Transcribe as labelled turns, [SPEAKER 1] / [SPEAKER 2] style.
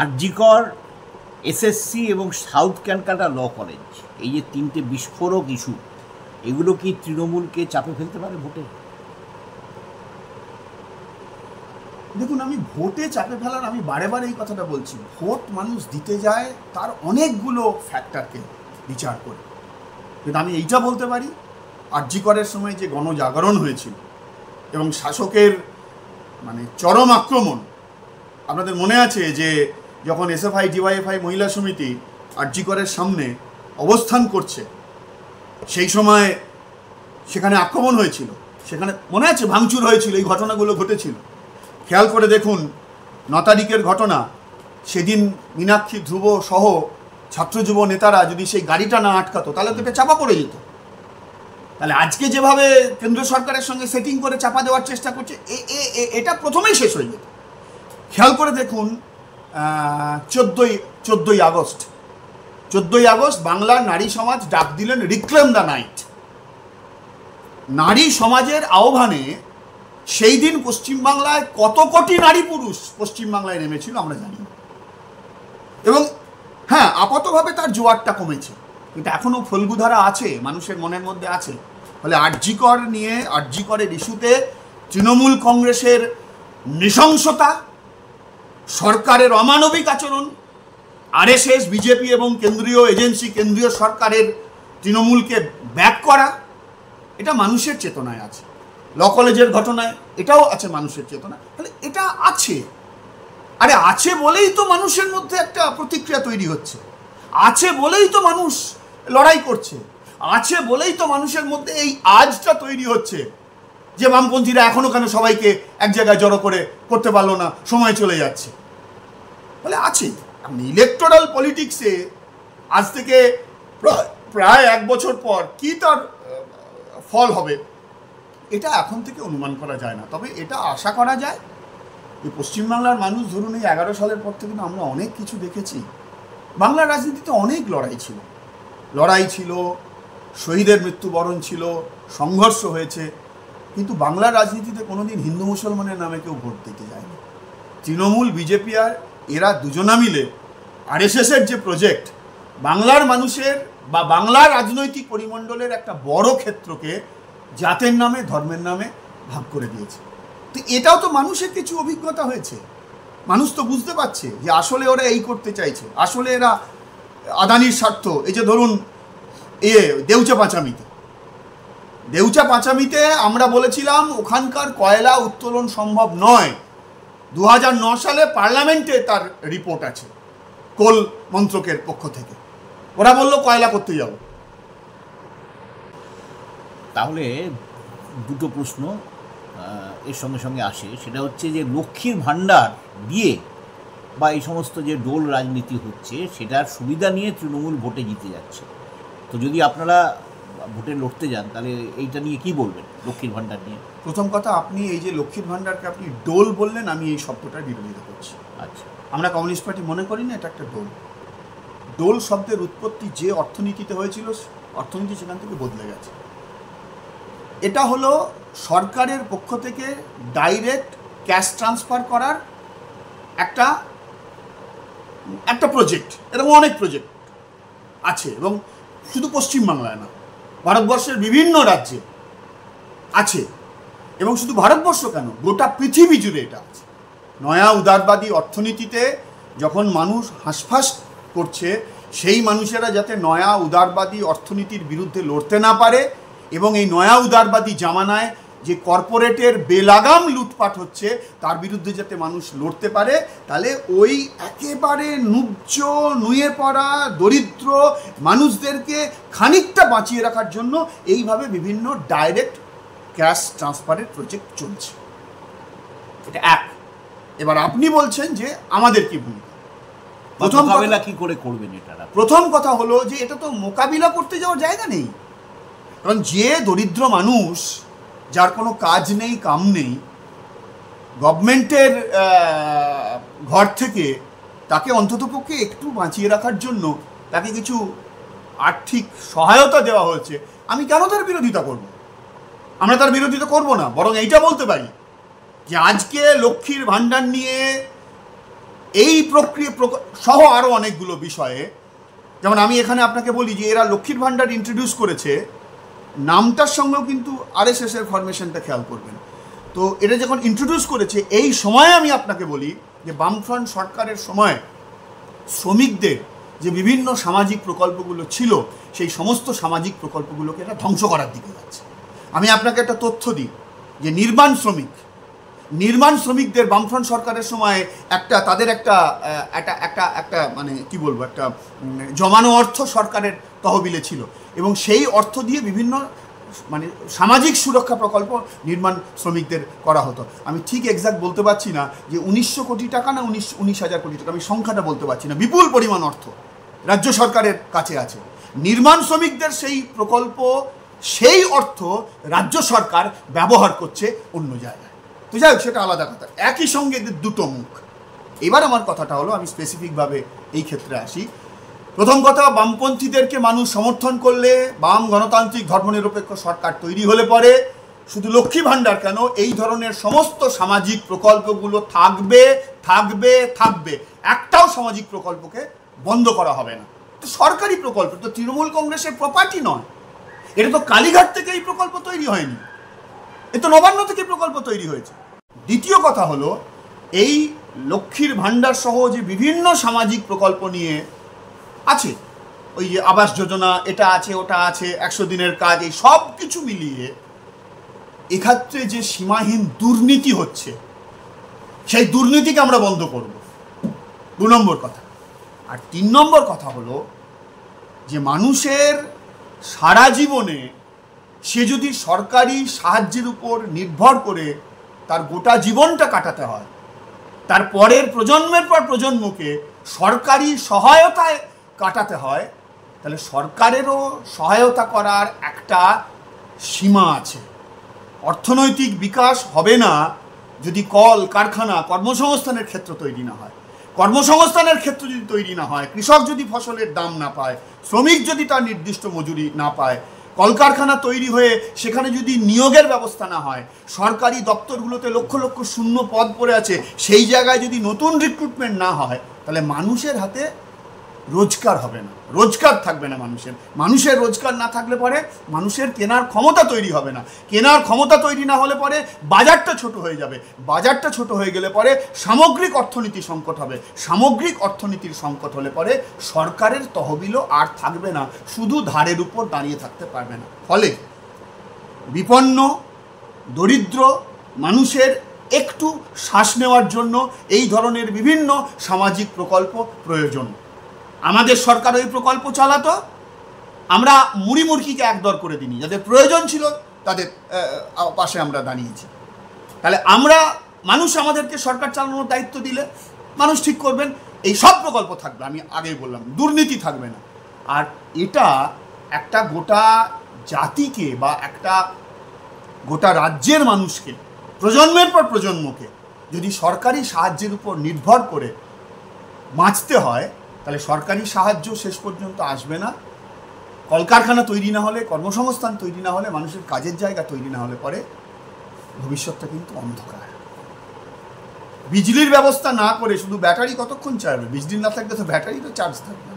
[SPEAKER 1] আরজি কর, এসএসসি এবং south Calcutta law college, এই যে তিনটে বিস্ফোরক ইস্যু, এগুলো কি তৃণমূলকে চাপে ফেলতে পারে ভোটে?
[SPEAKER 2] দেখুন, আমি ভোটে চাপে ফেলার, আমি বারে বারে এই কথাটা বলছি, ভোট মানুষ দিতে যায় তার অনেকগুলো ফ্যাক্টরকে বিচার করে। কিন্তু আমি এইটা বলতে পারি, আরজি করের সময় যে গণজাগরণ হয়েছিল এবং শাসকের মানে চরম আক্রমণ, আপনাদের মনে আছে যে যখন এসএফআই ডিওয়াইএফআই মহিলা সমিতি আরজি করের সামনে অবস্থান করছে, সেই সময় সেখানে আক্রমণ হয়েছিল, সেখানে মনে আছে ভাঙচুর হয়েছিল, এই ঘটনাগুলো ঘটেছিল। খেয়াল করে দেখুন 9 তারিখের ঘটনা, সেদিন মীনাক্ষী, ধ্রুব সহ ছাত্র যুব নেতারা যদি সেই গাড়িটা না আটকাতো তাহলে তো এটা চাপা পড়ে যেত। তাহলে আজকে যেভাবে কেন্দ্র সরকারের সঙ্গে সেটিং করে চাপা দেওয়ার চেষ্টা করছে, এটা প্রথমেই শেষ হয়ে যেত। খেয়াল করে দেখুন 14ই আগস্ট বাংলার নারী সমাজ ডাক দিলেন রিক্লেম দ্য নাইট। নারী সমাজের আহ্বানে সেই দিন পশ্চিমবাংলায় কত কোটি নারী পুরুষ পশ্চিমবাংলায় নেমেছিল আমরা জানি। এবং হ্যাঁ, আপাতভাবে তার জোয়ারটা কমেছে, কিন্তু এখনও ফল্গুধারা আছে, মানুষের মনের মধ্যে আছে। ফলে আরজি কর নিয়ে, আরজি করের ইস্যুতে তৃণমূল কংগ্রেসের নৃশংসতা, সরকারের অমানবিক আচরণ, আরএসএস, বিজেপি এবং কেন্দ্রীয় এজেন্সি, কেন্দ্রীয় সরকারের তৃণমূলকে ব্যাক করা, এটা মানুষের চেতনায় আছে। ল কলেজের ঘটনায় এটাও আছে মানুষের চেতনা। তাহলে এটা আছে, আরে আছে বলেই তো মানুষের মধ্যে একটা প্রতিক্রিয়া তৈরি হচ্ছে, আছে বলেই তো মানুষ লড়াই করছে, আছে বলেই তো মানুষের মধ্যে এই আজটা তৈরি হচ্ছে যে বামপন্থীরা এখনো কেন সবাইকে এক জায়গায় জড়ো করে করতে পারলো না, সময় চলে যাচ্ছে। বলে আছে। ইলেকটোরাল পলিটিক্সে আজ থেকে প্রায় 1 বছর পর কি তার ফল হবে এটা এখন থেকে অনুমান করা যায় না। তবে এটা আশা করা যায় যে পশ্চিমবাংলার মানুষ, ধরুন এই 11 সালের পর থেকে কিন্তু আমরা অনেক কিছু দেখেছি। বাংলার রাজনীতিতে অনেক লড়াই ছিল, শহীদের মৃত্যুবরণ ছিল, সংঘর্ষ হয়েছে, কিন্তু বাংলার রাজনীতিতে কোনোদিন হিন্দু মুসলমানের নামে কেউ ভোট দিতে যায়নি। তৃণমূল, বিজেপি আর এরা দুজনা মিলে আরএসএসের যে প্রজেক্ট, বাংলার মানুষের বা বাংলার রাজনৈতিক পরিমণ্ডলের একটা বড় ক্ষেত্রকে জাতের নামে, ধর্মের নামে ভাগ করে দিয়েছে। তো এটাও তো মানুষের কিছু অভিজ্ঞতা হয়েছে, মানুষ তো বুঝতে পারছে যে আসলে ওরা এই করতে চাইছে, আসলে এরা আদানির স্বার্থ। এই যে ধরুন দেউচা পাঁচামিতে আমরা বলেছিলাম ওখানকার কয়লা উত্তোলন সম্ভব নয়। 2009 সালে পার্লামেন্টে তার রিপোর্ট আছে কোল মন্ত্রকের পক্ষ থেকে, ওরা বলল কয়লা করতে যাব।
[SPEAKER 1] তাহলে দুটো প্রশ্ন এর সঙ্গে সঙ্গে আসে, সেটা হচ্ছে যে লক্ষ্মীর ভাণ্ডার দিয়ে বা এই সমস্ত যে ডোল রাজনীতি হচ্ছে সেটার সুবিধা নিয়ে তৃণমূল ভোটে জিতে যাচ্ছে। তো যদি আপনারা ভোটে লড়তে যান তাহলে এইটা নিয়ে কি বলবেন, লক্ষ্মীর ভাণ্ডার নিয়ে?
[SPEAKER 2] প্রথম কথা, আপনি এই যে লক্ষ্মীর ভাণ্ডারকে আপনি ডোল বললেন, আমি এই শব্দটার বিরোধিতা করছি।
[SPEAKER 1] আচ্ছা,
[SPEAKER 2] আমরা কমিউনিস্ট পার্টি মনে করি না এটা একটা ডোল শব্দের উৎপত্তি যে অর্থনীতিতে হয়েছিল, অর্থনীতি সেখান থেকে বদলে গেছে। এটা হলো সরকারের পক্ষ থেকে ডাইরেক্ট ক্যাশ ট্রান্সফার করার একটা প্রজেক্ট। এরকম অনেক প্রজেক্ট আছে এবং শুধু পশ্চিমবাংলায় না, ভারতবর্ষের বিভিন্ন রাজ্যে আছে। এবং শুধু ভারতবর্ষ কেন, গোটা পৃথিবী জুড়ে এটা আছে। নয়া উদারবাদী অর্থনীতিতে যখন মানুষ হাঁসফাঁস করছে, সেই মানুষেরা যাতে নয়া উদারবাদী অর্থনীতির বিরুদ্ধে লড়তে না পারে এবং এই নয়া উদারবাদী জামানায় যে কর্পোরেটের বেলাগাম লুটপাট হচ্ছে তার বিরুদ্ধে যাতে মানুষ লড়তে পারে, তাহলে ওই একেবারে নুয়ে পড়া দরিদ্র মানুষদেরকে খানিকটা বাঁচিয়ে রাখার জন্য এইভাবে বিভিন্ন ডাইরেক্ট ক্যাশ ট্রান্সফারের প্রজেক্ট চলছে। এটা এক। এবার আপনি বলছেন যে আমাদের কি ভূমিকা,
[SPEAKER 1] মোকাবিলা কি করে করবেন? এটা
[SPEAKER 2] প্রথম কথা হলো যে এটা তো মোকাবিলা করতে যাওয়ার জায়গা নেই। কারণ যে দরিদ্র মানুষ, যার কোনো কাজ নেই, কাম নেই, গভর্নমেন্টের ঘর থেকে তাকে অন্ততপক্ষে একটু বাঁচিয়ে রাখার জন্য তাকে কিছু আর্থিক সহায়তা দেওয়া হয়েছে, আমি কেন তার বিরোধিতা করব? আমরা তার বিরোধিতা করব না, বরং এইটা বলতে পারি যে আজকে লক্ষ্মীর ভাণ্ডার নিয়ে এই প্রক্রিয়া সহ আরও অনেকগুলো বিষয়ে, যেমন আমি এখানে আপনাকে বলি যে এরা লক্ষ্মীর ভাণ্ডার ইন্ট্রোডিউস করেছে, নামটার সঙ্গেও কিন্তু আরএসএস এর ফরমেশনটা খেয়াল করবেন। তো এটা যখন ইন্ট্রোডিউস করেছে এই সময়ে আমি আপনাকে বলি যে বামফ্রন্ট সরকারের সময় শ্রমিকদের যে বিভিন্ন সামাজিক প্রকল্পগুলো ছিল সেই সমস্ত সামাজিক প্রকল্পগুলোকে এটা ধ্বংস করার দিকে যাচ্ছে। আমি আপনাকে একটা তথ্য দিই যে নির্মাণ শ্রমিকদের বামফ্রন্ট সরকারের সময় তাদের একটা মানে কি বলবো, একটা জমানো অর্থ সরকারের তহবিলে ছিল এবং সেই অর্থ দিয়ে বিভিন্ন মানে সামাজিক সুরক্ষা প্রকল্প নির্মাণ শ্রমিকদের করা হতো। আমি ঠিক এক্সাক্ট বলতে পারছি না যে 1900 কোটি টাকা না 19,000 কোটি টাকা, আমি সংখ্যাটা বলতে পারছি না। বিপুল পরিমাণ অর্থ রাজ্য সরকারের কাছে আছে। নির্মাণ শ্রমিকদের সেই প্রকল্প, সেই অর্থ রাজ্য সরকার ব্যবহার করছে অন্য জায়গায়। তো যাই হোক, সেটা আলাদা কথা। একই সঙ্গে এদের দুটো মুখ। এবার আমার কথাটা হলো, আমি স্পেসিফিকভাবে এই ক্ষেত্রে আসি। প্রথম কথা, বামপন্থীদেরকে মানুষ সমর্থন করলে, বাম গণতান্ত্রিক ধর্মনিরপেক্ষ সরকার তৈরি হলে পরে শুধু লক্ষ্মী ভাণ্ডার কেন, এই ধরনের সমস্ত সামাজিক প্রকল্পগুলো থাকবে। একটাও সামাজিক প্রকল্পকে বন্ধ করা হবে না। তো সরকারি প্রকল্প তো তৃণমূল কংগ্রেসের প্রপার্টি নয়, এটা তো কালীঘাট থেকে এই প্রকল্প তৈরি হয়নি, এ তো নবান্ন থেকে প্রকল্প তৈরি হয়েছে। দ্বিতীয় কথা হলো, এই লক্ষ্মীর ভাণ্ডার সহ যে বিভিন্ন সামাজিক প্রকল্প নিয়ে আছে, ওই যে আবাস যোজনা, এটা আছে ওটা আছে, 100 দিনের কাজ, এই সব কিছু মিলিয়ে এক্ষেত্রে যে সীমাহীন দুর্নীতি হচ্ছে, সেই দুর্নীতিকে আমরা বন্ধ করব, 2 নম্বর কথা। আর 3 নম্বর কথা হলো যে মানুষের সারা জীবনে সে যদি সরকারি সাহায্যের উপর নির্ভর করে তার গোটা জীবনটা কাটাতে হয়, তার পরের প্রজন্মের পর প্রজন্মকে সরকারি সহায়তায় কাটাতে হয়, তাহলে সরকারেরও সহায়তা করার একটা সীমা আছে। অর্থনৈতিক বিকাশ হবে না যদি কল কারখানা, কর্মসংস্থানের ক্ষেত্র তৈরি না হয়। কর্মসংস্থানের ক্ষেত্র যদি তৈরি না হয়, কৃষক যদি ফসলের দাম না পায়, শ্রমিক যদি তার নির্দিষ্ট মজুরি না পায়, কলকারখানা তৈরি হয়ে সেখানে যদি নিয়োগের ব্যবস্থা না হয়, সরকারি দপ্তরগুলোতে লক্ষ লক্ষ শূন্য পদ পড়ে আছে, সেই জায়গায় যদি নতুন রিক্রুটমেন্ট না হয়, তাহলে মানুষের হাতে রোজগার হবে না, রোজগার থাকবে না। মানুষের রোজগার না থাকলে পরে মানুষের কেনার ক্ষমতা তৈরি হবে না। কেনার ক্ষমতা তৈরি না হলে পরে বাজারটা ছোট হয়ে যাবে। বাজারটা ছোট হয়ে গেলে পরে সামগ্রিক অর্থনীতি সংকট হবে। সামগ্রিক অর্থনীতির সংকট হলে পরে সরকারের তহবিলও আর থাকবে না, শুধু ধারের উপর দাঁড়িয়ে থাকতে পারবে না। ফলে বিপন্ন দরিদ্র মানুষের একটু শ্বাস নেওয়ার জন্য এই ধরনের বিভিন্ন সামাজিক প্রকল্প প্রয়োজন। আমাদের সরকার ওই প্রকল্প চালাতো, আমরা মুড়ি মুরগিকে একদর করে দিইনি, যাদের প্রয়োজন ছিল তাদের পাশে আমরা দাঁড়িয়েছি। তাহলে মানুষ আমাদেরকে সরকার চালানোর দায়িত্ব দিলে মানুষ ঠিক করবেন, এই সব প্রকল্প থাকবে। আমি আগেই বললাম, দুর্নীতি থাকবে না। আর এটা একটা গোটা জাতিকে বা একটা গোটা রাজ্যের মানুষকে, প্রজন্মের পর প্রজন্মকে যদি সরকারি সাহায্যের উপর নির্ভর করে বাঁচতে হয়, তাহলে সরকারি সাহায্য শেষ পর্যন্ত আসবে না। কলকারখানা তৈরি না হলে, কর্মসংস্থান তৈরি না হলে, মানুষের কাজের জায়গা তৈরি না হলে পরে ভবিষ্যৎটা কিন্তু অন্ধকার। বিজলির ব্যবস্থা না করে শুধু ব্যাটারি কতক্ষণ চালাবে? বিজলি না থাকলে তো ব্যাটারি তো চার্জ থাকবে।